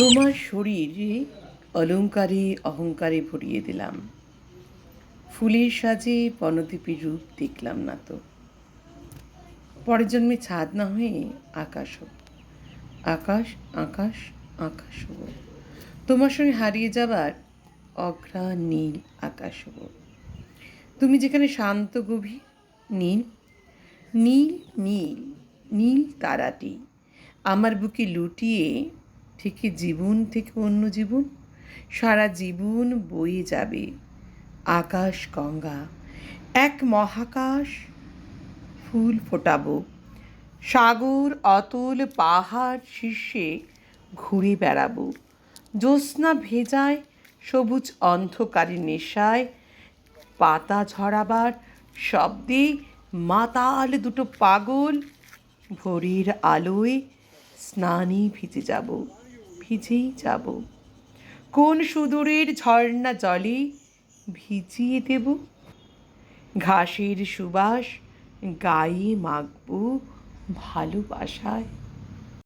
তোমার শরীরে অলংকারে অহংকারে ভরিয়ে দিলাম, ফুলের সাজে বনদ্বীপের রূপ দেখলাম না তো। পরের জন্মে ছাদ না হয়ে আকাশ হব, আকাশ আকাশ আকাশ হব, তোমার সঙ্গে হারিয়ে যাবার অঘ্রাণ নীল আকাশ হব। তুমি যেখানে শান্ত গভীর নীল নীল নীল নীল তারাটি আমার বুকে লুটিয়ে থেকে জীবন থেকে অন্য জীবন, সারা জীবন বয়ে যাবে আকাশ গঙ্গা, এক মহাকাশ ফুল ফোটাবো, সাগর অতল পাহাড় শীর্ষে ঘুরে বেড়াবো, জ্যোৎস্না ভেজায় সবুজ অন্ধকারের নেশায়, পাতা ঝরাবার শব্দে মাতাল দুটো পাগল ভোরের আলোয় স্নানে ভিজেই যাব, কোন সুদূরের ঝর্ণা জলে ভিজিয়ে দেব, ঘাসের সুবাস গায়ে মাখবো ভালোবাসায়।